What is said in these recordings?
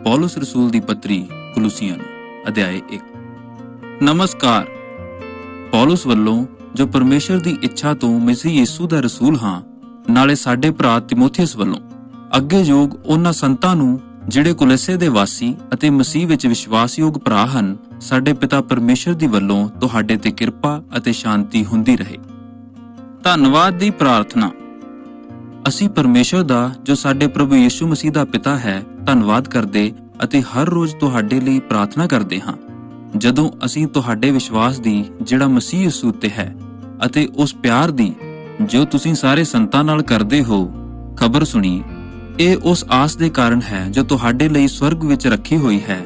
ਪੌਲੁਸ ਰਸੂਲ ਦੀ ਪੱਤਰੀ ਕੁਲੂਸੀਆਂ ਨੂੰ, ਅਧਿਆਇ 1। ਨਮਸਕਾਰ। ਪੌਲੁਸ ਵੱਲੋਂ, ਜੋ ਪਰਮੇਸ਼ਰ ਦੀ ਇੱਛਾ ਤੋਂ ਮਸੀਹ ਯਿਸੂ ਦਾ ਰਸੂਲ ਹਾਂ, ਨਾਲੇ ਸਾਡੇ ਭਰਾ ਤਿਮੋਥੀਅਸ ਵੱਲੋਂ, ਅੱਗੇ ਯੋਗ ਉਹਨਾਂ ਸੰਤਾਂ ਨੂੰ ਜਿਹੜੇ ਕੁਲੱਸੇ ਦੇ ਵਾਸੀ ਅਤੇ ਮਸੀਹ ਵਿੱਚ ਵਿਸ਼ਵਾਸਯੋਗ ਭਰਾ ਹਨ, ਸਾਡੇ ਪਿਤਾ ਪਰਮੇਸ਼ਰ ਦੀ ਵੱਲੋਂ ਤੁਹਾਡੇ ਤੇ ਕਿਰਪਾ ਅਤੇ ਸ਼ਾਂਤੀ ਹੁੰਦੀ ਰਹੇ। ਧੰਨਵਾਦ ਦੀ ਪ੍ਰਾਰਥਨਾ। ਅਸੀਂ ਪਰਮੇਸ਼ਰ ਦਾ, ਜੋ ਸਾਡੇ ਪ੍ਰਭੂ ਯਿਸੂ ਮਸੀਹ ਦਾ ਪਿਤਾ ਹੈ, ਧੰਨਵਾਦ ਕਰਦੇ ਅਤੇ ਹਰ ਰੋਜ਼ ਤੁਹਾਡੇ ਲਈ ਪ੍ਰਾਰਥਨਾ ਕਰਦੇ ਹਾਂ, ਜਦੋਂ ਅਸੀਂ ਤੁਹਾਡੇ ਵਿਸ਼ਵਾਸ ਦੀ, ਜਿਹੜਾ ਮਸੀਹ ਯਿਸੂ ਉੱਤੇ ਹੈ, ਅਤੇ ਉਸ ਪਿਆਰ ਦੀ, ਜੋ ਤੁਸੀਂ ਸਾਰੇ ਸੰਤਾਂ ਨਾਲ ਕਰਦੇ ਹੋ, ਖਬਰ ਸੁਣੀ। ਇਹ ਉਸ ਆਸ ਦੇ ਕਾਰਨ ਹੈ ਜੋ ਤੁਹਾਡੇ ਲਈ ਸਵਰਗ ਵਿੱਚ ਰੱਖੀ ਹੋਈ ਹੈ,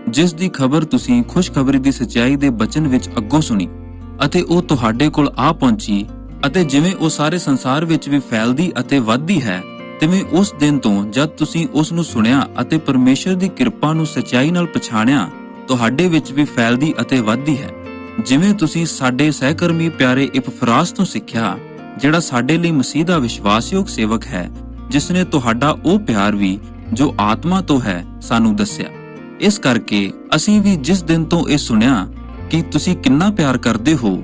ਜਿਸ ਦੀ ਖਬਰ ਤੁਸੀਂ ਖੁਸ਼ਖਬਰੀ ਦੀ ਸੱਚਾਈ ਦੇ ਬਚਨ ਵਿੱਚ ਅੱਗੋਂ ਸੁਣੀ, ਅਤੇ ਉਹ ਤੁਹਾਡੇ ਕੋਲ ਆ ਪਹੁੰਚੀ। ਅਤੇ ਜਿਵੇਂ ਉਹ ਸਾਰੇ ਸੰਸਾਰ ਵਿੱਚ ਵੀ ਫੈਲਦੀ ਅਤੇ ਵੱਧਦੀ ਹੈ, ਤਿਵੇਂ ਉਸ ਦਿਨ ਤੋਂ ਜਦ ਤੁਸੀਂ ਉਸ ਨੂੰ ਸੁਣਿਆ ਅਤੇ ਪਰਮੇਸ਼ਰ ਦੀ ਕਿਰਪਾ ਨੂੰ ਸੱਚਾਈ ਨਾਲ ਪਛਾਣਿਆ, ਤੁਹਾਡੇ ਵਿੱਚ ਵੀ ਫੈਲਦੀ ਅਤੇ ਵੱਧਦੀ ਹੈ। ਜਿਵੇਂ ਤੁਸੀਂ ਸਾਡੇ ਸਹਿਕਰਮੀ ਪਿਆਰੇ ਇਪਫਰਾਸ ਤੋਂ ਸਿੱਖਿਆ, ਜਿਹੜਾ ਸਾਡੇ ਲਈ ਮਸੀਹ ਦਾ ਵਿਸ਼ਵਾਸਯੋਗ ਸੇਵਕ ਹੈ, ਜਿਸ ਨੇ ਤੁਹਾਡਾ ਉਹ ਪਿਆਰ ਵੀ, ਜੋ ਆਤਮਾ ਤੋਂ ਹੈ, ਸਾਨੂੰ ਦੱਸਿਆ। ਇਸ ਕਰਕੇ ਅਸੀਂ ਵੀ ਜਿਸ ਦਿਨ ਤੋਂ ਇਹ ਸੁਣਿਆ ਕਿ ਤੁਸੀਂ ਕਿੰਨਾ ਪਿਆਰ ਕਰਦੇ ਹੋ,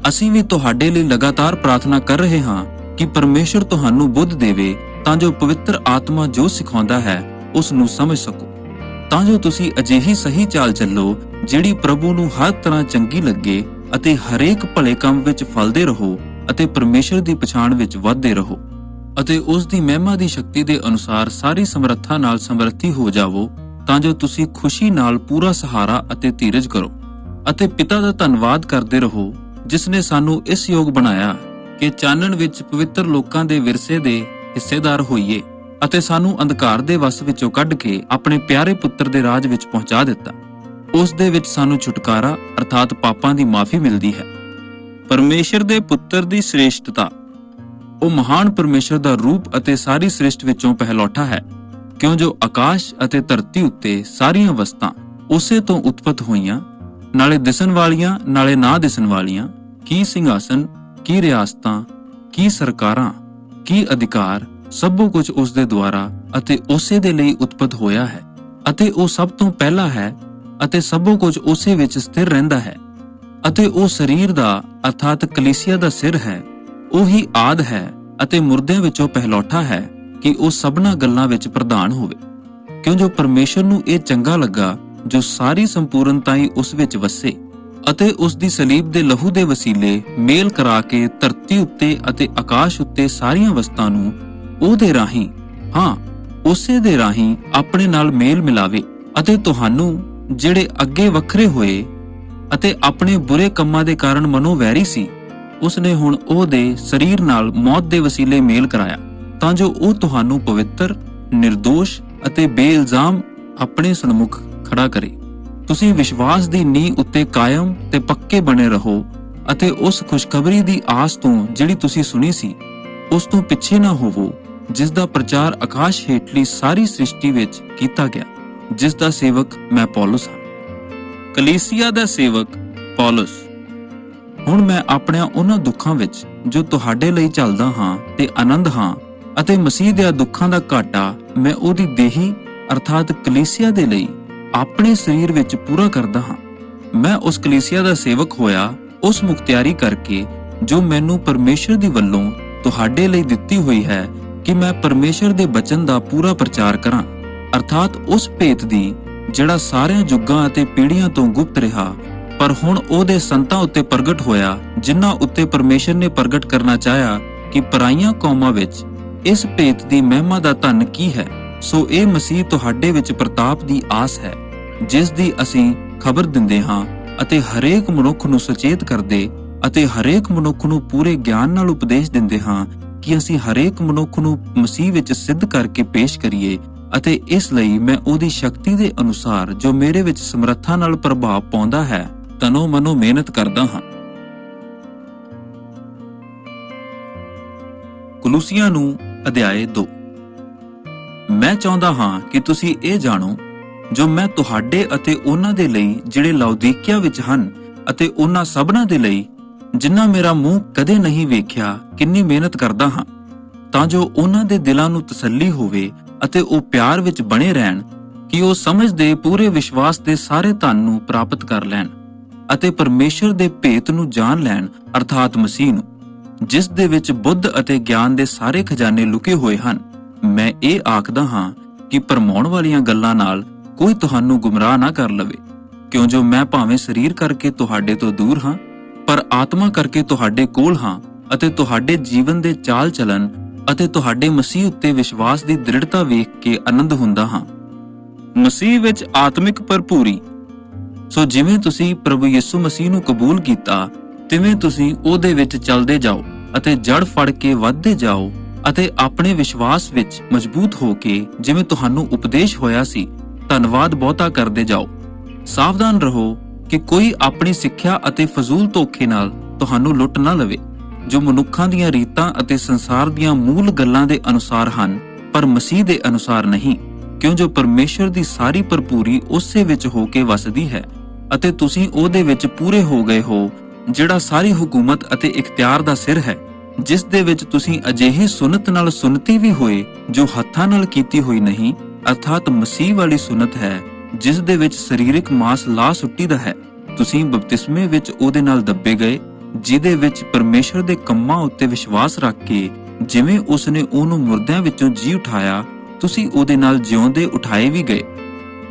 ਅਸੀਂ ਵੀ ਤੁਹਾਡੇ ਲਈ ਲਗਾਤਾਰ ਪ੍ਰਾਰਥਨਾ ਕਰ ਰਹੇ ਹਾਂ ਕਿ ਪਰਮੇਸ਼ਰ ਤੁਹਾਨੂੰ ਬੁੱਧ ਦੇਵੇ, ਤਾਂ ਜੋ ਪਵਿੱਤਰ ਆਤਮਾ ਜੋ ਸਿਖਾਉਂਦਾ ਹੈ ਉਸ ਨੂੰ ਸਮਝ ਸਕੋ, ਤਾਂ ਜੋ ਤੁਸੀਂ ਅਜਿਹੀ ਸਹੀ ਚਾਲ ਚੱਲੋ ਜਿਹੜੀ ਪ੍ਰਭੂ ਨੂੰ ਹਰ ਤਰ੍ਹਾਂ ਚੰਗੀ ਲੱਗੇ, ਅਤੇ ਹਰੇਕ ਭਲੇ ਕੰਮ ਵਿੱਚ ਫਲਦੇ ਰਹੋ ਅਤੇ ਪਰਮੇਸ਼ਰ ਦੀ ਪਛਾਣ ਵਿੱਚ ਵਧਦੇ ਰਹੋ, ਅਤੇ ਉਸ ਦੀ ਮਹਿਮਾ ਦੀ ਸ਼ਕਤੀ ਦੇ ਅਨੁਸਾਰ ਸਾਰੀ ਸਮਰੱਥਾ ਨਾਲ ਸਮਰੱਥੀ ਹੋ ਜਾਵੋ, ਤਾਂ ਜੋ ਤੁਸੀਂ ਖੁਸ਼ੀ ਨਾਲ ਪੂਰਾ ਸਹਾਰਾ ਅਤੇ ਧੀਰਜ ਕਰੋ, ਅਤੇ ਪਿਤਾ ਦਾ ਧੰਨਵਾਦ ਕਰਦੇ ਰਹੋ, ਜਿਸ ਨੇ ਸਾਨੂੰ ਇਸ ਯੋਗ ਬਣਾਇਆ ਕਿ ਚਾਨਣ ਵਿੱਚ ਪਵਿੱਤਰ ਲੋਕਾਂ ਦੇ ਵਿਰਸੇ ਦੇ ਹਿੱਸੇਦਾਰ ਹੋਈਏ, ਅਤੇ ਸਾਨੂੰ ਅੰਧਕਾਰ ਦੇ ਵਸ ਵਿੱਚੋਂ ਕੱਢ ਕੇ ਆਪਣੇ ਪਿਆਰੇ ਪੁੱਤਰ ਦੇ ਰਾਜ ਵਿੱਚ ਪਹੁੰਚਾ ਦਿੱਤਾ। ਉਸ ਦੇ ਵਿੱਚ ਸਾਨੂੰ ਛੁਟਕਾਰਾ ਅਰਥਾਤ ਪਾਪਾਂ ਦੀ ਮਾਫੀ ਮਿਲਦੀ ਹੈ। ਪਰਮੇਸ਼ਰ ਦੇ ਪੁੱਤਰ ਦੀ ਸ੍ਰੇਸ਼ਟਤਾ। ਉਹ ਮਹਾਨ ਪਰਮੇਸ਼ਰ ਦਾ ਰੂਪ ਅਤੇ ਸਾਰੀ ਸ੍ਰਿਸ਼ਟ ਵਿੱਚੋਂ ਪਹਿਲੌਠਾ ਹੈ, ਕਿਉਂ ਜੋ ਆਕਾਸ਼ ਅਤੇ ਧਰਤੀ ਉੱਤੇ ਸਾਰੀਆਂ ਵਸਤਾਂ ਉਸੇ ਤੋਂ ਉਤਪਤ ਹੋਈਆਂ, ਨਾਲੇ ਦਿਸਣ ਵਾਲੀਆਂ ਨਾਲੇ ਨਾ ਦਿਸਣ ਵਾਲੀਆਂ, ਕੀ ਸਿੰਘਾਸਨ, ਕੀ ਰਿਆਸਤਾਂ, ਕੀ ਸਰਕਾਰਾਂ, ਕੀ ਅਧਿਕਾਰ, ਸਭੋ ਕੁਝ ਉਸ ਦੇ ਦੁਆਰਾ ਅਤੇ ਉਸੇ ਦੇ ਲਈ ਉਤਪਤ ਹੋਇਆ ਹੈ, ਅਤੇ ਉਹ ਸਭ ਤੋਂ ਪਹਿਲਾ ਹੈ, ਅਤੇ ਸਭੋ ਕੁਝ ਉਸੇ ਵਿੱਚ ਸਥਿਰ ਰਹਿੰਦਾ ਹੈ। ਅਤੇ ਉਹ ਸਰੀਰ ਦਾ ਅਰਥਾਤ ਕਲੀਸਿਆ ਦਾ ਸਿਰ ਹੈ। ਉਹੀ ਆਦ ਹੈ ਅਤੇ ਮੁਰਦਿਆਂ ਵਿੱਚੋਂ ਪਹਿਲੌਠਾ ਹੈ, ਕਿ ਉਹ ਸਭਨਾਂ ਗੱਲਾਂ ਵਿੱਚ ਪ੍ਰਧਾਨ ਹੋਵੇ, ਕਿਉਂ ਜੋ ਪਰਮੇਸ਼ਰ ਨੂੰ ਇਹ ਚੰਗਾ ਲੱਗਾ, ਜੋ ਸਾਰੀ ਸੰਪੂਰਨਤਾ ਹੀ ਉਸ ਵਿੱਚ ਵਸੇ, ਅਤੇ ਉਸ ਦੀ ਸਲੀਬ ਦੇ ਲਹੂ ਦੇ ਵਸੀਲੇ ਮੇਲ ਕਰਾ ਕੇ ਧਰਤੀ ਉੱਤੇ ਅਤੇ ਆਕਾਸ਼ ਉੱਤੇ ਸਾਰੀਆਂ ਵਸਤਾਂ ਨੂੰ ਉਹਦੇ ਰਾਹੀਂ, ਹਾਂ ਉਸੇ ਦੇ ਰਾਹੀਂ ਆਪਣੇ ਨਾਲ ਮੇਲ ਮਿਲਾਵੇ, ਅਤੇ ਤੁਹਾਨੂੰ ਜਿਹੜੇ ਅੱਗੇ ਵੱਖਰੇ ਹੋਏ ਅਤੇ ਆਪਣੇ ਬੁਰੇ ਕੰਮਾਂ ਦੇ ਕਾਰਨ ਮਨੋਵੈਰੀ ਸੀ, ਉਸ ਨੇ ਹੁਣ ਉਹਦੇ ਸਰੀਰ ਨਾਲ ਮੌਤ ਦੇ ਵਸੀਲੇ ਮੇਲ ਕਰਾਇਆ, ਤਾਂ ਜੋ ਉਹ ਤੁਹਾਨੂੰ ਪਵਿੱਤਰ, ਨਿਰਦੋਸ਼ ਅਤੇ ਬੇਇਲਜ਼ਾਮ ਆਪਣੇ ਸਨਮੁਖ ਖੜਾ ਕਰੇ। ਤੁਸੀਂ ਵਿਸ਼ਵਾਸ ਦੀ ਨੀਂਹ ਉੱਤੇ ਕਾਇਮ ਤੇ ਪੱਕੇ ਬਣੇ ਰਹੋ, ਅਤੇ ਉਸ ਖੁਸ਼ਖਬਰੀ ਦੀ ਆਸ ਤੋਂ ਜਿਹੜੀ ਤੁਸੀਂ ਸੁਣੀ ਸੀ, ਉਸ ਤੋਂ ਪਿੱਛੇ ਨਾ ਹੋਵੋ, ਜਿਸ ਦਾ ਪ੍ਰਚਾਰ ਆਕਾਸ਼ ਹੇਠਲੀ ਸਾਰੀ ਸ੍ਰਿਸ਼ਟੀ ਵਿੱਚ ਕੀਤਾ ਗਿਆ, ਜਿਸ ਦਾ ਸੇਵਕ ਮੈਂ ਪੌਲੁਸ ਹਾਂ। ਕਲੀਸਿਆ ਦਾ ਸੇਵਕ ਪੌਲੁਸ। ਹੁਣ ਮੈਂ ਆਪਣਿਆਂ ਉਹਨਾਂ ਦੁੱਖਾਂ ਵਿੱਚ ਜੋ ਤੁਹਾਡੇ ਲਈ ਝੱਲਦਾ ਹਾਂ ਤੇ ਆਨੰਦ ਹਾਂ, ਅਤੇ ਮਸੀਹ ਦੇ ਦੁੱਖਾਂ ਦਾ ਘਾਟਾ ਮੈਂ ਉਹਦੀ ਦੇਹੀ ਅਰਥਾਤ ਕਲੀਸਿਆ ਦੇ ਲਈ ਆਪਣੇ ਸਰੀਰ ਵਿੱਚ ਪੂਰਾ ਕਰਦਾ ਹਾਂ। ਮੈਂ ਉਸ ਕਲੀਸਿਆ ਦਾ ਸੇਵਕ ਹੋਇਆ ਉਸ ਮੁਖਤਿਆਰੀ ਕਰਕੇ ਜੋ ਮੈਨੂੰ ਪਰਮੇਸ਼ਰ ਦੀ ਵੱਲੋਂ ਤੁਹਾਡੇ ਲਈ ਦਿੱਤੀ ਹੋਈ ਹੈ, ਕਿ ਮੈਂ ਪਰਮੇਸ਼ਰ ਦੇ ਬਚਨ ਦਾ ਪੂਰਾ ਪ੍ਰਚਾਰ ਕਰਾਂ, ਅਰਥਾਤ ਉਸ ਭੇਤ ਦੀ ਜਿਹੜਾ ਸਾਰਿਆਂ ਯੁੱਗਾਂ ਅਤੇ ਪੀੜ੍ਹੀਆਂ ਤੋਂ ਗੁਪਤ ਰਿਹਾ, ਪਰ ਹੁਣ ਉਹਦੇ ਸੰਤਾਂ ਉੱਤੇ ਪ੍ਰਗਟ ਹੋਇਆ, ਜਿਨ੍ਹਾਂ ਉੱਤੇ ਪਰਮੇਸ਼ਰ ਨੇ ਪ੍ਰਗਟ ਕਰਨਾ ਚਾਹਿਆ ਕਿ ਪਰਾਈਆਂ ਕੌਮਾਂ ਵਿੱਚ ਇਸ ਭੇਤ ਦੀ ਮਹਿਮਾ ਦਾ ਧਨ ਕੀ ਹੈ। ਸੋ ਇਹ ਮਸੀਹ ਤੁਹਾਡੇ ਵਿੱਚ ਪ੍ਰਤਾਪ ਦੀ ਆਸ ਹੈ, ਜਿਸ ਦੀ ਅਸੀਂ ਖਬਰ ਦਿੰਦੇ ਹਾਂ, ਅਤੇ ਹਰੇਕ ਮਨੁੱਖ ਨੂੰ ਸੁਚੇਤ ਕਰਦੇ ਅਤੇ ਹਰੇਕ ਮਨੁੱਖ ਨੂੰ ਪੂਰੇ ਗਿਆਨ ਨਾਲ ਉਪਦੇਸ਼ ਦਿੰਦੇ ਹਾਂ, ਕਿ ਅਸੀਂ ਹਰੇਕ ਮਨੁੱਖ ਨੂੰ ਮਸੀਹ ਵਿੱਚ ਸਿੱਧ ਕਰਕੇ ਪੇਸ਼ ਕਰੀਏ। ਅਤੇ ਇਸ ਲਈ ਮੈਂ ਉਹਦੀ ਸ਼ਕਤੀ ਦੇ ਅਨੁਸਾਰ, ਜੋ ਮੇਰੇ ਵਿੱਚ ਸਮਰੱਥਾ ਨਾਲ ਪ੍ਰਭਾਵ ਪਾਉਂਦਾ ਹੈ, ਤਨੋ ਮਨੋ ਮਿਹਨਤ ਕਰਦਾ ਹਾਂ। ਕੁਲੂਸੀਆਂ ਨੂੰ, ਅਧਿਆਇ 2। ਮੈਂ ਚਾਹੁੰਦਾ ਹਾਂ ਕਿ ਤੁਸੀਂ ਇਹ ਜਾਣੋ, ਜੋ ਮੈਂ ਤੁਹਾਡੇ ਅਤੇ ਉਹਨਾਂ ਦੇ ਲਈ ਜਿਹੜੇ ਲਾਉਦੀਕਿਆ ਵਿੱਚ ਹਨ, ਅਤੇ ਉਹਨਾਂ ਸਭਨਾਂ ਦੇ ਲਈ ਜਿਨ੍ਹਾਂ ਮੇਰਾ ਮੂੰਹ ਕਦੇ ਨਹੀਂ ਵੇਖਿਆ, ਕਿੰਨੀ ਮਿਹਨਤ ਕਰਦਾ ਹਾਂ, ਤਾਂ ਜੋ ਉਹਨਾਂ ਦੇ ਦਿਲਾਂ ਨੂੰ ਤਸੱਲੀ ਹੋਵੇ ਅਤੇ ਉਹ ਪਿਆਰ ਵਿੱਚ ਬਣੇ ਰਹਿਣ ਕਿ ਉਹ ਸਮਝ ਦੇ ਪੂਰੇ ਵਿਸ਼ਵਾਸ ਦੇ ਸਾਰੇ ਧਨ ਨੂੰ ਪ੍ਰਾਪਤ ਕਰ ਲੈਣ ਅਤੇ ਪਰਮੇਸ਼ਰ ਦੇ ਭੇਤ ਨੂੰ ਜਾਣ ਲੈਣ, ਅਰਥਾਤ ਮਸੀਹ ਨੂੰ, ਜਿਸ ਦੇ ਵਿੱਚ ਬੁੱਧ ਅਤੇ ਗਿਆਨ ਦੇ ਸਾਰੇ ਖਜ਼ਾਨੇ ਲੁਕੇ ਹੋਏ ਹਨ। ਮੈਂ ਇਹ ਆਖਦਾ ਹਾਂ ਕਿ ਭਰਮਾਉਣ ਵਾਲੀਆਂ ਗੱਲਾਂ ਨਾਲ ਕੋਈ ਤੁਹਾਨੂੰ ਗੁੰਮਰਾਹ ਨਾ ਕਰ ਲਵੇ, ਕਿਉਂ ਜੋ ਮੈਂ ਭਾਵੇਂ ਸਰੀਰ ਕਰਕੇ ਤੁਹਾਡੇ ਤੋਂ ਦੂਰ ਹਾਂ, ਪਰ ਆਤਮਾ ਕਰਕੇ ਤੁਹਾਡੇ ਕੋਲ ਹਾਂ ਅਤੇ ਤੁਹਾਡੇ ਜੀਵਨ ਦੇ ਚਾਲ ਚਲਨ ਅਤੇ ਤੁਹਾਡੇ ਮਸੀਹ ਉੱਤੇ ਵਿਸ਼ਵਾਸ ਦੀ ਦ੍ਰਿੜਤਾ ਵੇਖ ਕੇ ਆਨੰਦ ਹੁੰਦਾ ਹਾਂ। ਮਸੀਹ ਵਿੱਚ ਆਤਮਿਕ ਭਰਪੂਰੀ। ਸੋ ਜਿਵੇਂ ਤੁਸੀਂ ਪ੍ਰਭੂ ਯਿਸੂ ਮਸੀਹ ਨੂੰ ਕਬੂਲ ਕੀਤਾ, ਤਿਵੇਂ ਤੁਸੀਂ ਉਹਦੇ ਵਿੱਚ ਚੱਲਦੇ ਜਾਓ ਅਤੇ ਜੜ ਫੜ ਕੇ ਵੱਧਦੇ ਜਾਓ ਅਤੇ ਆਪਣੇ ਵਿਸ਼ਵਾਸ ਵਿੱਚ ਮਜ਼ਬੂਤ ਹੋ ਕੇ, ਜਿਵੇਂ ਤੁਹਾਨੂੰ ਉਪਦੇਸ਼ ਹੋਇਆ ਸੀ, ਧੰਨਵਾਦ ਬਹੁਤਾ ਕਰਦੇ ਜਾਓ। ਸਾਵਧਾਨ ਰਹੋ ਕਿ ਕੋਈ ਆਪਣੀ ਸਿੱਖਿਆ ਅਤੇ ਫਜ਼ੂਲ ਧੋਖੇ ਨਾਲ ਤੁਹਾਨੂੰ ਲੁੱਟ ਨਾ ਲਵੇ, ਜੋ ਮਨੁੱਖਾਂ ਦੀਆਂ ਰੀਤਾਂ ਅਤੇ ਸੰਸਾਰ ਦੀਆਂ ਮੂਲ ਗੱਲਾਂ ਦੇ ਅਨੁਸਾਰ ਹਨ, ਪਰ ਮਸੀਹ ਦੇ ਅਨੁਸਾਰ ਨਹੀਂ, ਕਿਉਂ ਜੋ ਪਰਮੇਸ਼ਰ ਦੀ ਸਾਰੀ ਭਰਪੂਰੀ ਉਸੇ ਵਿੱਚ ਹੋ ਕੇ ਵਸਦੀ ਹੈ ਅਤੇ ਤੁਸੀਂ ਉਹਦੇ ਵਿੱਚ ਪੂਰੇ ਹੋ ਗਏ ਹੋ, ਜਿਹੜਾ ਸਾਰੀ ਹਕੂਮਤ ਅਤੇ ਇਖਤਿਆਰ ਦਾ ਸਿਰ ਹੈ, ਜਿਸ ਦੇ ਵਿੱਚ ਤੁਸੀਂ ਅਜਿਹੀ ਸੁਨਤ ਨਾਲ ਸੁਨਤੀ ਵੀ ਹੋਏ ਜੋ ਹੱਥਾਂ ਨਾਲ ਕੀਤੀ ਹੋਈ ਨਹੀਂ, ਅਰਥਾਤ ਮਸੀਹ ਵਾਲੀ ਸੁਨਤ ਹੈ, ਜਿਸ ਦੇ ਵਿੱਚ ਸਰੀਰਕ ਮਾਸ ਲਾ ਸੁੱਟੀਦਾ ਹੈ। ਤੁਸੀਂ ਬਪਤਿਸਮੇ ਵਿੱਚ ਉਹਦੇ ਨਾਲ ਦੱਬੇ ਗਏ, ਜਿਹਦੇ ਵਿੱਚ ਪਰਮੇਸ਼ਰ ਦੇ ਕੰਮਾਂ ਉੱਤੇ ਵਿਸ਼ਵਾਸ ਰੱਖ ਕੇ, ਜਿਵੇਂ ਉਸਨੇ ਉਹਨੂੰ ਮੁਰਦਿਆਂ ਵਿੱਚੋਂ ਜੀ ਉਠਾਇਆ, ਤੁਸੀਂ ਉਹਦੇ ਨਾਲ ਜਿਉਂਦੇ ਉਠਾਏ ਵੀ ਗਏ।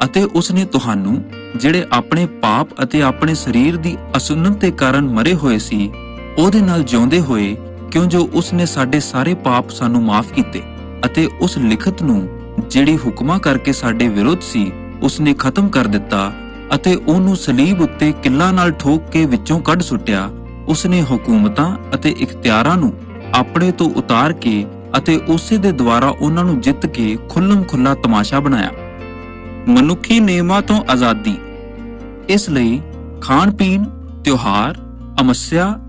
ਅਤੇ ਉਸਨੇ ਤੁਹਾਨੂੰ, ਜਿਹੜੇ ਆਪਣੇ ਪਾਪ ਅਤੇ ਆਪਣੇ ਸਰੀਰ ਦੀ ਅਸੁੰਨਤ ਦੇ ਕਾਰਨ ਮਰੇ ਹੋਏ ਸੀ, ਉਹਦੇ ਨਾਲ ਜਿਉਂਦੇ ਹੋਏ, ਕਿਉਂ ਜੋ ਉਸਨੇ ਸਾਡੇ ਸਾਰੇ ਪਾਪ ਸਾਨੂੰ ਮਾਫ ਕੀਤੇ ਅਤੇ ਉਸ ਲਿਖਤ ਨੂੰ, ਜਿਹੜੀ ਹੁਕਮਾਂ ਕਰਕੇ ਸਾਡੇ ਵਿਰੁੱਧ ਸੀ, ਉਸਨੇ ਖਤਮ ਕਰ ਦਿੱਤਾ ਅਤੇ ਉਹਨੂੰ ਸਲੀਬ ਉੱਤੇ ਕਿੱਲਾਂ ਨਾਲ ਠੋਕ ਕੇ ਵਿੱਚੋਂ ਕੱਢ ਸੁੱਟਿਆ। ਉਸਨੇ ਹਕੂਮਤਾਂ ਅਤੇ ਇਖਤਿਆਰਾਂ ਨੂੰ ਆਪਣੇ ਤੋਂ ਉਤਾਰ ਕੇ ਅਤੇ ਉਸੇ ਦੇ ਦੁਆਰਾ ਉਹਨਾਂ ਨੂੰ ਜਿੱਤ ਕੇ ਖੁੱਲਮ ਖੁੱਲਾ ਤਮਾਸ਼ਾ ਬਣਾਇਆ। ਮਨੁੱਖੀ ਨਿਯਮਾਂ ਤੋਂ ਆਜ਼ਾਦੀ। ਇਸ ਲਈ ਖਾਣ ਪੀਣ, ਤਿਉਹਾਰ, ਅਮੱਸਿਆ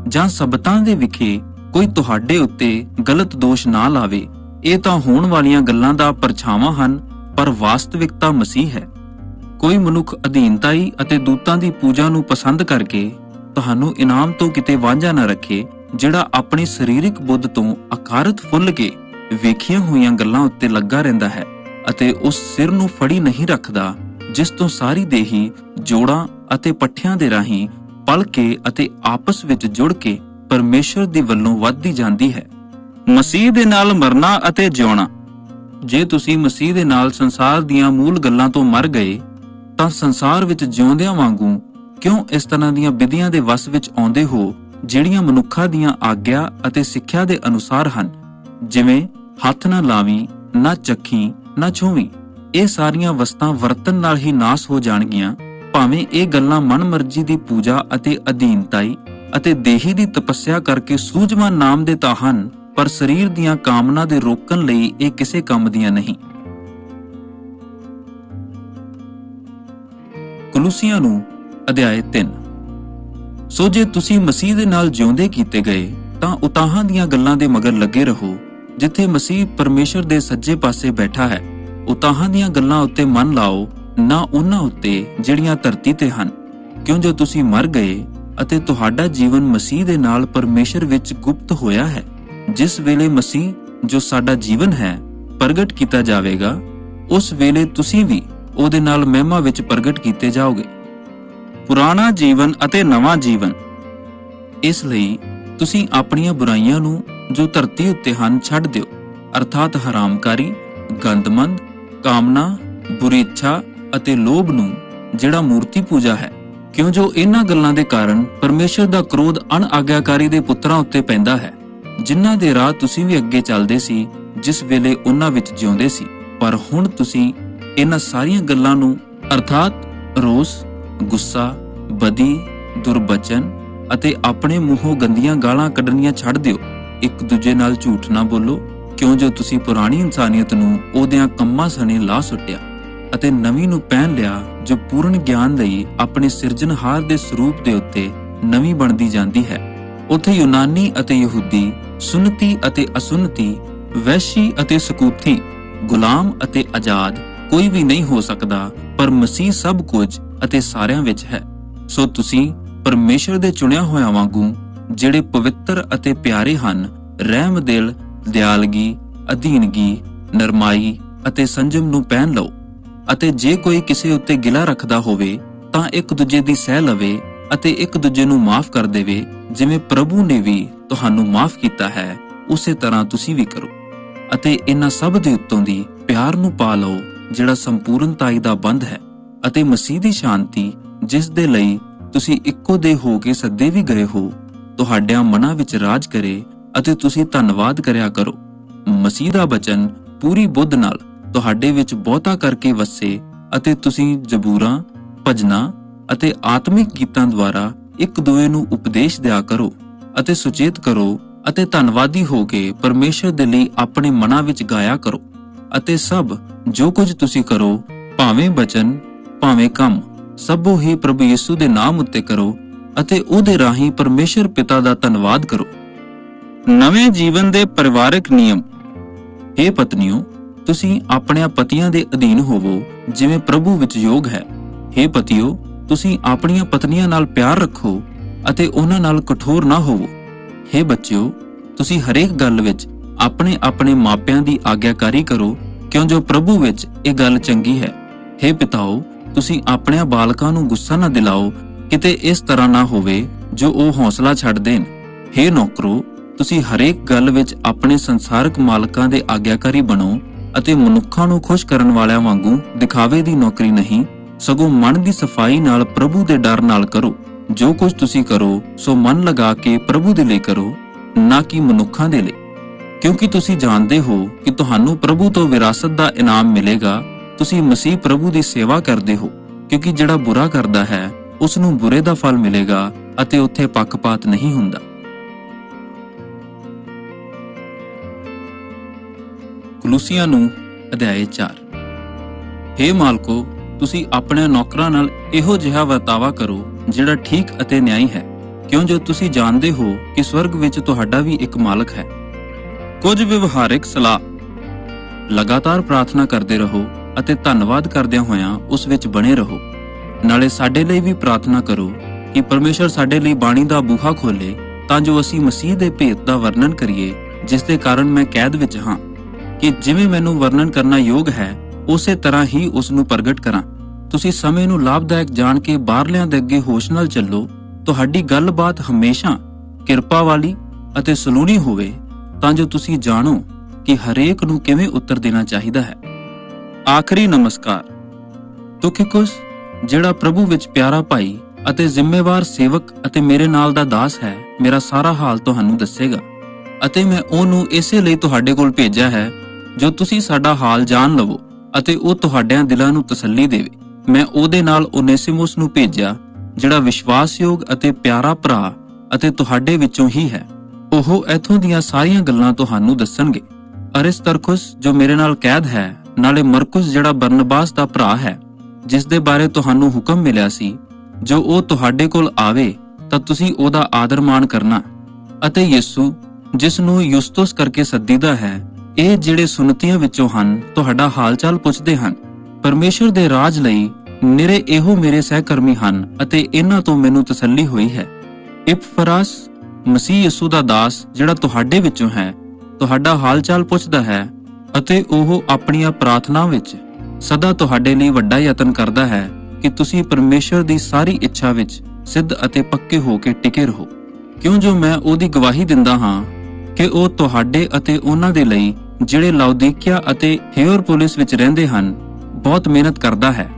ਜਾਂ ਸਬਤਾਂ ਦੇ ਵਿਖੇ ਕੋਈ ਤੁਹਾਡੇ ਉੱਤੇ ਗਲਤ ਦੋਸ਼ ਨਾ ਲਾਵੇ। ਇਹ ਤਾਂ ਹੋਣ ਵਾਲੀਆਂ ਗੱਲਾਂ ਦਾ ਪਰਛਾਵਾਂ ਹਨ, ਪਰ ਵਾਸਤਵਿਕਤਾ ਮਸੀਹ ਹੈ। ਕੋਈ ਮਨੁੱਖ ਅਧੀਨਤਾਈ ਅਤੇ ਦੂਤਾਂ ਦੀ ਪੂਜਾ ਨੂੰ ਪਸੰਦ ਕਰਕੇ ਤੁਹਾਨੂੰ ਇਨਾਮ ਤੋਂ ਕਿਤੇ ਵਾਂਝਾ ਨਾ ਰੱਖੇ, ਜਿਹੜਾ ਆਪਣੀ ਸਰੀਰਕ ਬੁੱਧ ਤੋਂ ਅਕਾਰਤ ਫੁੱਲ ਕੇ ਵੇਖੀਆਂ ਹੋਈਆਂ ਗੱਲਾਂ ਉੱਤੇ ਲੱਗਾ ਰਹਿੰਦਾ ਹੈ ਅਤੇ ਉਸ ਸਿਰ ਨੂੰ ਫੜੀ ਨਹੀਂ ਰੱਖਦਾ, ਜਿਸ ਤੋਂ ਸਾਰੀ ਦੇਹੀ ਜੋੜਾਂ ਅਤੇ ਪੱਠਿਆਂ ਦੇ ਰਾਹੀਂ ਪਲ ਕੇ ਅਤੇ ਆਪਸ ਵਿੱਚ ਜੁੜ ਕੇ ਪਰਮੇਸ਼ਰ ਦੀ ਵੱਲੋਂ ਵੱਧਦੀ ਜਾਂਦੀ ਹੈ। ਮਸੀਹ ਦੇ ਨਾਲ ਮਰਨਾ ਅਤੇ ਜਿਉਣਾ। ਜੇ ਤੁਸੀਂ ਮਸੀਹ ਦੇ ਨਾਲ ਸੰਸਾਰ ਦੀਆਂ ਮੂਲ ਗੱਲਾਂ ਤੋਂ ਮਰ ਗਏ, ਤਾਂ ਸੰਸਾਰ ਵਿੱਚ ਜਿਉਂਦਿਆਂ ਵਾਂਗੂ ਕਿਉਂ ਇਸ ਤਰ੍ਹਾਂ ਦੀਆਂ ਵਿਧੀਆਂ ਦੇ ਵਸ ਵਿੱਚ ਆਉਂਦੇ ਹੋ, ਜਿਹੜੀਆਂ ਮਨੁੱਖਾਂ ਦੀਆਂ ਆਗਿਆ ਅਤੇ ਸਿੱਖਿਆ ਦੇ ਅਨੁਸਾਰ ਹਨ, ਜਿਵੇਂ ਹੱਥ ਨਾ ਲਾਵੀਂ, ਨਾ ਚੱਖੀਂ, ਨਾ ਛੂਵੀਂ। ਇਹ ਸਾਰੀਆਂ ਵਸਤਾਂ ਵਰਤਨ ਨਾਲ ਹੀ ਨਾਸ ਹੋ ਜਾਣਗੀਆਂ, ਭਾਵੇਂ ਇਹ ਗੱਲਾਂ ਮਨਮਰਜ਼ੀ ਦੀ ਪੂਜਾ ਅਤੇ ਅਧੀਨਤਾਈ ਅਤੇ ਦੇਹੀ ਦੀ ਤਪੱਸਿਆ ਕਰਕੇ ਸੂਝਵਾਨ ਨਾਮ ਦੇ ਤਾਂ ਹਨ, ਪਰ ਸਰੀਰ ਦੀਆਂ ਕਾਮਨਾ ਦੇ ਰੋਕਣ ਲਈ ਇਹ ਕਿਸੇ ਕੰਮ ਦੀਆਂ ਨਹੀਂ। ਕੁਲੂਸੀਆਂ ਨੂੰ ਅਧਿਆਇ 3। ਸੋ ਜੇ ਤੁਸੀਂ ਮਸੀਹ ਦੇ ਨਾਲ ਜਿਉਂਦੇ ਕੀਤੇ ਗਏ, ਤਾਂ ਉਤਾਹਾਂ ਦੀਆਂ ਗੱਲਾਂ ਦੇ ਮਗਰ ਲੱਗੇ ਰਹੋ, ਜਿੱਥੇ ਮਸੀਹ ਪਰਮੇਸ਼ਰ ਦੇ ਸੱਜੇ ਪਾਸੇ ਬੈਠਾ ਹੈ। ਉਤਾਹਾਂ ਦੀਆਂ ਗੱਲਾਂ ਉੱਤੇ ਮਨ ਲਾਓ, ਨਾ ਉਹਨਾਂ ਉੱਤੇ ਜਿਹੜੀਆਂ ਧਰਤੀ ਤੇ ਹਨ, ਕਿਉਂ ਜੋ ਤੁਸੀਂ ਮਰ ਗਏ ਅਤੇ ਤੁਹਾਡਾ ਜੀਵਨ ਮਸੀਹ ਦੇ ਨਾਲ ਪਰਮੇਸ਼ਰ ਵਿੱਚ ਗੁਪਤ ਹੋਇਆ ਹੈ। ਜਿਸ ਵੇਲੇ ਮਸੀਹ, ਜੋ ਸਾਡਾ ਜੀਵਨ ਹੈ, ਪ੍ਰਗਟ ਕੀਤਾ ਜਾਵੇਗਾ, ਉਸ ਵੇਲੇ ਤੁਸੀਂ ਵੀ ਉਹਦੇ ਨਾਲ ਮਹਿਮਾ ਵਿੱਚ ਪ੍ਰਗਟ ਕੀਤੇ ਜਾਓਗੇ। ਪੁਰਾਣਾ ਜੀਵਨ ਅਤੇ ਨਵਾਂ ਜੀਵਨ। ਇਸ ਲਈ ਤੁਸੀਂ ਆਪਣੀਆਂ ਬੁਰਾਈਆਂ ਨੂੰ, ਜੋ ਧਰਤੀ ਉੱਤੇ ਹਨ, ਛੱਡ ਦਿਓ, ਅਰਥਾਤ ਹਰਾਮਕਾਰੀ, ਗੰਦਮੰਦ, ਕਾਮਨਾ, ਬੁਰੀ ਇੱਛਾ ਅਤੇ ਲੋਭ ਨੂੰ, ਜਿਹੜਾ ਮੂਰਤੀ ਪੂਜਾ ਹੈ, ਕਿਉਂ ਜੋ ਇਹਨਾਂ ਗੱਲਾਂ ਦੇ ਕਾਰਨ ਪਰਮੇਸ਼ਰ ਦਾ ਕ੍ਰੋਧ ਅਣਆਗਿਆਕਾਰੀ ਦੇ ਪੁੱਤਰਾਂ ਉੱਤੇ ਪੈਂਦਾ ਹੈ, ਜਿਨ੍ਹਾਂ ਦੇ ਰਾਹ ਤੁਸੀਂ ਵੀ ਅੱਗੇ ਚੱਲਦੇ ਸੀ, ਜਿਸ ਵੇਲੇ ਉਹਨਾਂ ਵਿੱਚ ਜਿਉਂਦੇ ਸੀ। ਪਰ ਹੁਣ ਤੁਸੀਂ ਇਹਨਾਂ ਸਾਰੀਆਂ ਗੱਲਾਂ ਨੂੰ, ਅਰਥਾਤ ਰੋਸ, ਗੁੱਸਾ, ਬਦੀ, ਦੁਰਬਚਨ ਅਤੇ ਆਪਣੇ ਮੂੰਹੋਂ ਗੰਦੀਆਂ ਗਾਲਾਂ ਕੱਢਣੀਆਂ ਛੱਡ ਦਿਓ। ਇੱਕ ਦੂਜੇ ਨਾਲ ਝੂਠ ਨਾ ਬੋਲੋ, ਕਿਉਂ ਜੋ ਤੁਸੀਂ ਪੁਰਾਣੀ ਇਨਸਾਨੀਅਤ ਨੂੰ ਉਹਦਿਆਂ ਕੰਮਾਂ ਸਣੇ ਲਾ ਸੁੱਟਿਆ ਅਤੇ ਨਵੀਂ ਨੂੰ ਪਹਿਨ ਲਿਆ, ਜੋ ਪੂਰਨ ਗਿਆਨ ਲਈ ਆਪਣੇ ਸਿਰਜਣਹਾਰ ਦੇ ਸਰੂਪ ਦੇ ਉੱਤੇ ਨਵੀਂ ਬਣਦੀ ਜਾਂਦੀ ਹੈ। ਉੱਥੇ ਯੂਨਾਨੀ ਅਤੇ ਯਹੂਦੀ, ਸੁਨਤੀ ਅਤੇ ਅਸੁਨਤੀ, ਵੈਸ਼ੀ ਅਤੇ ਸਕੂਥੀ, ਗੁਲਾਮ ਅਤੇ ਆਜ਼ਾਦ ਕੋਈ ਵੀ ਨਹੀਂ ਹੋ ਸਕਦਾ, ਪਰ ਮਸੀਹ ਸਭ ਕੁਝ ਅਤੇ ਸਾਰਿਆਂ ਵਿੱਚ ਹੈ। ਸੋ ਤੁਸੀਂ ਪਰਮੇਸ਼ਰ ਦੇ ਚੁਣਿਆ ਹੋਇਆਂ ਵਾਂਗੂ, ਜਿਹੜੇ ਪਵਿੱਤਰ ਅਤੇ ਪਿਆਰੇ ਹਨ, ਰਹਿਮ ਦਿਲ, ਦਿਆਲਗੀ, ਅਧੀਨਗੀ, ਨਰਮਾਈ ਅਤੇ ਸੰਜਮ ਨੂੰ ਪਹਿਨ ਲਓ। ਅਤੇ ਜੇ ਕੋਈ ਕਿਸੇ ਉੱਤੇ ਗਿਲਾ ਰੱਖਦਾ ਹੋਵੇ ਤਾਂ ਇੱਕ ਦੂਜੇ ਦੀ ਸਹਿ ਲਵੇ ਅਤੇ ਇੱਕ ਦੂਜੇ ਨੂੰ ਮਾਫ ਕਰ ਦੇਵੇ। ਜਿਵੇਂ ਪ੍ਰਭੂ ਨੇ ਵੀ ਤੁਹਾਨੂੰ ਮਾਫ ਕੀਤਾ ਹੈ, ਉਸੇ ਤਰ੍ਹਾਂ ਤੁਸੀਂ ਵੀ ਕਰੋ। ਅਤੇ ਇਹਨਾਂ ਸਭ ਦੇ ਉੱਤੋਂ ਦੀ ਪਿਆਰ ਨੂੰ ਪਾ ਲਓ, ਜਿਹੜਾ ਸੰਪੂਰਨਤਾਈ ਦਾ ਬੰਧ ਹੈ, ਅਤੇ ਮਸੀਹ ਦੀ ਸ਼ਾਂਤੀ, ਜਿਸ ਦੇ ਲਈ ਤੁਸੀਂ ਇੱਕੋ ਦੇ ਹੋ ਕੇ ਸੱਦੇ ਵੀ ਗਏ ਹੋ, ਤੁਹਾਡਿਆਂ ਮਨਾਂ ਵਿੱਚ ਰਾਜ ਕਰੇ ਅਤੇ ਤੁਸੀਂ ਧੰਨਵਾਦ ਕਰਿਆ ਕਰੋ। ਮਸੀਹ ਦਾ ਬਚਨ ਪੂਰੀ ਬੁੱਧ ਨਾਲ ਤੁਹਾਡੇ ਵਿੱਚ ਬਹੁਤਾ ਕਰਕੇ ਵਸੇ ਅਤੇ ਤੁਸੀਂ ਜ਼ਬੂਰਾਂ, ਭਜਨਾਂ ਅਤੇ ਆਤਮਿਕ ਗੀਤਾਂ ਦੁਆਰਾ ਇੱਕ ਦੂਏ ਨੂੰ ਉਪਦੇਸ਼ ਦਿਆ ਕਰੋ ਅਤੇ ਸੁਚੇਤ ਕਰੋ ਅਤੇ ਧੰਨਵਾਦੀ ਹੋ ਕੇ ਪਰਮੇਸ਼ਰ ਦੇ ਲਈ ਆਪਣੇ ਮਨਾਂ ਵਿੱਚ ਗਾਇਆ ਕਰੋ। ਅਤੇ ਸਭ ਜੋ ਕੁਝ ਤੁਸੀਂ ਕਰੋ, ਭਾਵੇਂ ਬਚਨ ਭਾਵੇਂ ਕੰਮ, ਸਭੋ ਹੀ ਪ੍ਰਭੂ ਯਿਸੂ ਦੇ ਨਾਮ ਉੱਤੇ ਕਰੋ ਅਤੇ ਉਹਦੇ ਰਾਹੀਂ ਪਰਮੇਸ਼ਰ ਪਿਤਾ ਦਾ ਧੰਨਵਾਦ ਕਰੋ। ਨਵੇਂ ਜੀਵਨ ਦੇ ਪਰਿਵਾਰਕ ਨਿਯਮ। हे ਪਤਨੀਓ, ਤੁਸੀਂ ਆਪਣਿਆਂ ਪਤੀਆਂ ਦੇ ਅਧੀਨ ਹੋਵੋ, ਜਿਵੇਂ ਪ੍ਰਭੂ ਵਿੱਚ ਯੋਗ ਹੈ। हे ਪਤੀਓ, ਤੁਸੀਂ ਆਪਣੀਆਂ ਪਤਨੀਆਂ ਨਾਲ ਪਿਆਰ ਰੱਖੋ ਅਤੇ ਉਹਨਾਂ ਨਾਲ ਕਠੋਰ ਨਾ ਹੋਵੋ। हे ਬੱਚਿਓ, ਤੁਸੀਂ ਹਰੇਕ ਗੱਲ ਵਿੱਚ ਆਪਣੇ ਆਪਣੇ ਮਾਪਿਆਂ ਦੀ ਆਗਿਆਕਾਰੀ ਕਰੋ, ਕਿਉਂ ਜੋ ਪ੍ਰਭੂ ਵਿੱਚ ਇਹ ਗੱਲ ਚੰਗੀ ਹੈ। हे ਪਿਤਾਓ, ਤੁਸੀਂ ਆਪਣਿਆਂ ਬਾਲਕਾਂ ਨੂੰ ਗੁੱਸਾ ਨਾ ਦਿਲਾਓ, ਕਿਤੇ ਇਸ ਤਰ੍ਹਾਂ ਨਾ ਹੋਵੇ ਜੋ ਉਹ ਹੌਸਲਾ ਛੱਡ ਦੇਣ। हे ਨੌਕਰੋ, ਤੁਸੀਂ ਹਰੇਕ ਗੱਲ ਵਿੱਚ ਆਪਣੇ ਸੰਸਾਰਕ ਮਾਲਕਾਂ ਦੇ ਆਗਿਆਕਾਰੀ ਬਣੋ ਅਤੇ ਮਨੁੱਖਾਂ ਨੂੰ ਖੁਸ਼ ਕਰਨ ਵਾਲਿਆਂ ਵਾਂਗੂ ਦਿਖਾਵੇ ਦੀ ਨੌਕਰੀ ਨਹੀਂ, ਸਗੋਂ ਮਨ ਦੀ ਸਫਾਈ ਨਾਲ ਪ੍ਰਭੂ ਦੇ ਡਰ ਨਾਲ ਕਰੋ। ਜੋ ਕੁਝ ਤੁਸੀਂ ਕਰੋ ਸੋ ਮਨ ਲਗਾ ਕੇ ਪ੍ਰਭੂ ਦੇ ਲਈ ਕਰੋ, ਨਾ ਕਿ ਮਨੁੱਖਾਂ ਦੇ ਲਈ, ਕਿਉਂਕਿ ਤੁਸੀਂ ਜਾਣਦੇ ਹੋ ਕਿ ਤੁਹਾਨੂੰ ਪ੍ਰਭੂ ਤੋਂ ਵਿਰਾਸਤ ਦਾ ਇਨਾਮ ਮਿਲੇਗਾ। ਤੁਸੀਂ ਮਸੀਹ ਪ੍ਰਭੂ ਦੀ ਸੇਵਾ ਕਰਦੇ ਹੋ, ਕਿਉਂਕਿ ਜਿਹੜਾ ਬੁਰਾ ਕਰਦਾ ਹੈ ਉਸ ਨੂੰ ਬੁਰੇ ਦਾ ਫਲ ਮਿਲੇਗਾ ਅਤੇ ਉੱਥੇ ਪੱਖਪਾਤ ਨਹੀਂ ਹੁੰਦਾ। ਕੁਲੂਸੀਆਂ ਨੂੰ ਅਧਿਆਇ 4। हे ਮਾਲਕੋ, ਤੁਸੀਂ ਆਪਣੇ ਨੌਕਰਾਂ ਨਾਲ ਇਹੋ ਜਿਹਾ ਵਰਤਾਵਾ ਕਰੋ ਜਿਹੜਾ ਠੀਕ ਅਤੇ ਨਿਆਂਈ ਹੈ, ਕਿਉਂ ਜੋ ਤੁਸੀਂ ਜਾਣਦੇ ਹੋ ਕਿ ਸਵਰਗ ਵਿੱਚ ਤੁਹਾਡਾ ਵੀ ਇੱਕ ਮਾਲਕ ਹੈ। ਕੁਝ ਵਿਵਹਾਰਿਕ ਸਲਾਹ। ਲਗਾਤਾਰ ਪ੍ਰਾਰਥਨਾ ਕਰਦੇ ਰਹੋ ਅਤੇ ਧੰਨਵਾਦ ਕਰਦਿਆਂ ਹੋਇਆਂ ਉਸ ਵਿੱਚ ਬਣੇ ਰਹੋ। ਨਾਲੇ ਸਾਡੇ ਲਈ ਵੀ ਪ੍ਰਾਰਥਨਾ ਕਰੋ ਕਿ ਪਰਮੇਸ਼ਰ ਸਾਡੇ ਲਈ ਬਾਣੀ ਦਾ ਬੂਹਾ ਖੋਲੇ, ਤਾਂ ਜੋ ਅਸੀਂ ਮਸੀਹ ਦੇ ਭੇਤ ਦਾ ਵਰਣਨ ਕਰੀਏ, ਜਿਸ ਦੇ ਕਾਰਨ ਮੈਂ ਕੈਦ ਵਿੱਚ ਹਾਂ, ਕਿ ਜਿਵੇਂ ਮੈਨੂੰ ਵਰਣਨ ਕਰਨਾ ਯੋਗ ਹੈ ਉਸੇ ਤਰ੍ਹਾਂ ਹੀ ਉਸ ਨੂੰ ਪ੍ਰਗਟ ਕਰਾਂ। ਤੁਸੀਂ ਸਮੇਂ ਨੂੰ ਲਾਭਦਾਇਕ ਜਾਣ ਕੇ ਬਾਹਰਲਿਆਂ ਦੇ ਅੱਗੇ ਹੋਸ਼ ਨਾਲ ਚੱਲੋ। ਤੁਹਾਡੀ ਗੱਲਬਾਤ ਹਮੇਸ਼ਾ ਕਿਰਪਾ ਵਾਲੀ ਅਤੇ ਸਲੂਣੀ ਹੋਵੇ, ਤਾਂ ਜੋ ਤੁਸੀਂ ਜਾਣੋ ਕਿ ਹਰੇਕ ਨੂੰ ਕਿਵੇਂ ਉੱਤਰ ਦੇਣਾ ਚਾਹੀਦਾ ਹੈ। ਆਖਰੀ ਨਮਸਕਾਰ। ਤੁਖਿਕੁਸ, ਜਿਹੜਾ ਪ੍ਰਭੂ ਵਿੱਚ ਪਿਆਰਾ ਭਾਈ ਅਤੇ ਜ਼ਿੰਮੇਵਾਰ ਸੇਵਕ ਅਤੇ ਮੇਰੇ ਨਾਲ ਦਾ ਦਾਸ ਹੈ, ਮੇਰਾ ਸਾਰਾ ਹਾਲ ਤੁਹਾਨੂੰ ਦੱਸੇਗਾ ਅਤੇ ਮੈਂ ਉਹਨੂੰ ਇਸੇ ਲਈ ਤੁਹਾਡੇ ਕੋਲ ਭੇਜਿਆ ਹੈ ਜੋ ਤੁਸੀਂ ਸਾਡਾ ਹਾਲ ਜਾਣ ਲਵੋ ਅਤੇ ਉਹ ਤੁਹਾਡਿਆਂ ਦਿਲਾਂ ਨੂੰ ਤਸੱਲੀ ਦੇਵੇ। ਮੈਂ ਉਹਦੇ ਨਾਲ ਓਨੇਸਿਮੁਸ ਨੂੰ ਭੇਜਿਆ, ਜਿਹੜਾ ਵਿਸ਼ਵਾਸਯੋਗ ਅਤੇ ਪਿਆਰਾ ਭਰਾ ਅਤੇ ਤੁਹਾਡੇ ਵਿੱਚੋਂ ਹੀ ਹੈ। ਉਹ ਇੱਥੋਂ ਦੀਆਂ ਸਾਰੀਆਂ ਗੱਲਾਂ ਤੁਹਾਨੂੰ ਦੱਸਣਗੇ। ਅਰਿਸਤਰਖੁਸ, ਜੋ ਮੇਰੇ ਨਾਲ ਕੈਦ ਹੈ, ਨਾਲੇ ਮਰਕੁਸ, ਜਿਹੜਾ ਬਰਨਬਾਸ ਦਾ ਭਰਾ ਹੈ, ਜਿਸ ਦੇ ਬਾਰੇ ਤੁਹਾਨੂੰ ਹੁਕਮ ਮਿਲਿਆ ਸੀ, ਜੋ ਉਹ ਤੁਹਾਡੇ ਕੋਲ ਆਵੇ ਤਾਂ ਤੁਸੀਂ ਉਹਦਾ ਆਦਰ ਮਾਣ ਕਰਨਾ। ਅਤੇ ਯਿਸੂ, ਜਿਸ ਨੂੰ ਯੁਸਤੁਸ ਕਰਕੇ ਸੱਦੀਦਾ ਹੈ, ਇਹ ਜਿਹੜੇ ਸੁਨਤੀਆਂ ਵਿੱਚੋਂ ਹਨ, ਤੁਹਾਡਾ ਹਾਲ ਚਾਲ ਪੁੱਛਦੇ ਹਨ। ਪਰਮੇਸ਼ਰ ਦੇ ਰਾਜ ਲਈ ਨਿਰੇ ਇਹੋ ਮੇਰੇ ਸਹਿਕਰਮੀ ਹਨ ਅਤੇ ਇਹਨਾਂ ਤੋਂ ਮੈਨੂੰ ਤਸੱਲੀ ਹੋਈ ਹੈ। ਇਪਫਰਾਸ, ਮਸੀਹ ਯਿਸੂ ਦਾ ਦਾਸ, ਜਿਹੜਾ ਤੁਹਾਡੇ ਵਿੱਚੋਂ ਹੈ, ਤੁਹਾਡਾ ਹਾਲ ਚਾਲ ਪੁੱਛਦਾ ਹੈ ਅਤੇ ਉਹ ਆਪਣੀਆਂ ਪ੍ਰਾਰਥਨਾ ਵਿੱਚ ਸਦਾ ਤੁਹਾਡੇ ਲਈ ਵੱਡਾ ਯਤਨ ਕਰਦਾ ਹੈ ਕਿ ਤੁਸੀਂ ਪਰਮੇਸ਼ਰ ਦੀ ਸਾਰੀ ਇੱਛਾ ਵਿੱਚ ਸਿੱਧ ਅਤੇ ਪੱਕੇ ਹੋ ਕੇ ਟਿਕੇ ਰਹੋ। ਕਿਉਂ ਜੋ ਮੈਂ ਉਹਦੀ ਗਵਾਹੀ ਦਿੰਦਾ ਹਾਂ ਕਿ ਉਹ ਤੁਹਾਡੇ ਅਤੇ ਉਹਨਾਂ ਦੇ ਲਈ ਜਿਹੜੇ ਲਾਉਦੀਕਿਆ ਅਤੇ ਹਿਉਰਪੋਲਿਸ ਵਿੱਚ ਰਹਿੰਦੇ ਹਨ ਬਹੁਤ ਮਿਹਨਤ ਕਰਦਾ ਹੈ।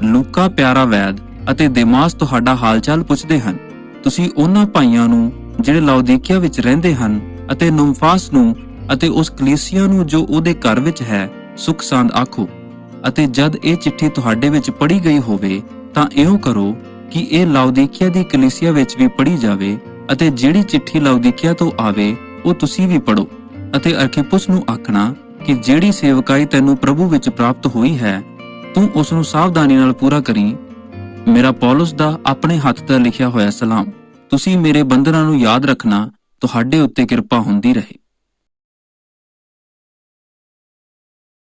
ਲੂਕਾ ਪਿਆਰਾ ਵੈਦ ਅਤੇ ਦੇਮਾਸ ਤੁਹਾਡਾ ਹਾਲ ਚਾਲ ਪੁੱਛਦੇ ਹਨ। ਤੁਸੀਂ ਉਹਨਾਂ ਭਾਈਆਂ ਨੂੰ ਜਿਹੜੇ ਲਾਉਦੀਕਿਆ ਵਿੱਚ ਰਹਿੰਦੇ ਹਨ ਅਤੇ ਨੁਮਫਾਸ ਨੂੰ ਅਤੇ ਉਸ ਕਲੀਸਿਆ ਨੂੰ ਜੋ ਉਹਦੇ ਘਰ ਵਿੱਚ ਹੈ ਸੁਖ ਸਾਂਦ ਆਖੋ। ਅਤੇ ਜਦ ਇਹ ਚਿੱਠੀ ਤੁਹਾਡੇ ਵਿੱਚ ਪੜ੍ਹੀ ਗਈ ਹੋਵੇ ਤਾਂ ਇਉਂ ਕਰੋ ਕਿ ਇਹ ਲਾਉਦੀਕਿਆ ਦੀ ਕਲੀਸਿਆ ਵਿੱਚ ਵੀ ਪੜ੍ਹੀ ਜਾਵੇ, ਅਤੇ ਜਿਹੜੀ ਚਿੱਠੀ ਲਾਉਦੀਕਿਆ ਤੋਂ ਆਵੇ ਉਹ ਤੁਸੀਂ ਵੀ ਪੜ੍ਹੋ। ਅਤੇ ਅਰਖਿਪੁਸ ਨੂੰ ਆਖਣਾ ਕਿ ਜਿਹੜੀ ਸੇਵਕਾਈ ਤੈਨੂੰ ਪ੍ਰਭੂ ਵਿੱਚ ਪ੍ਰਾਪਤ ਹੋਈ ਹੈ, ਤੂੰ ਉਸ ਨੂੰ ਸਾਵਧਾਨੀ ਨਾਲ ਪੂਰਾ ਕਰੀਂ। ਮੇਰਾ ਪੌਲੁਸ ਦਾ ਆਪਣੇ ਹੱਥ ਦਾ ਲਿਖਿਆ ਹੋਇਆ ਸਲਾਮ। ਤੁਸੀਂ ਮੇਰੇ ਬੰਧਨਾਂ ਨੂੰ ਯਾਦ ਰੱਖਣਾ। ਤੁਹਾਡੇ ਉੱਤੇ ਕਿਰਪਾ ਹੁੰਦੀ ਰਹੇ।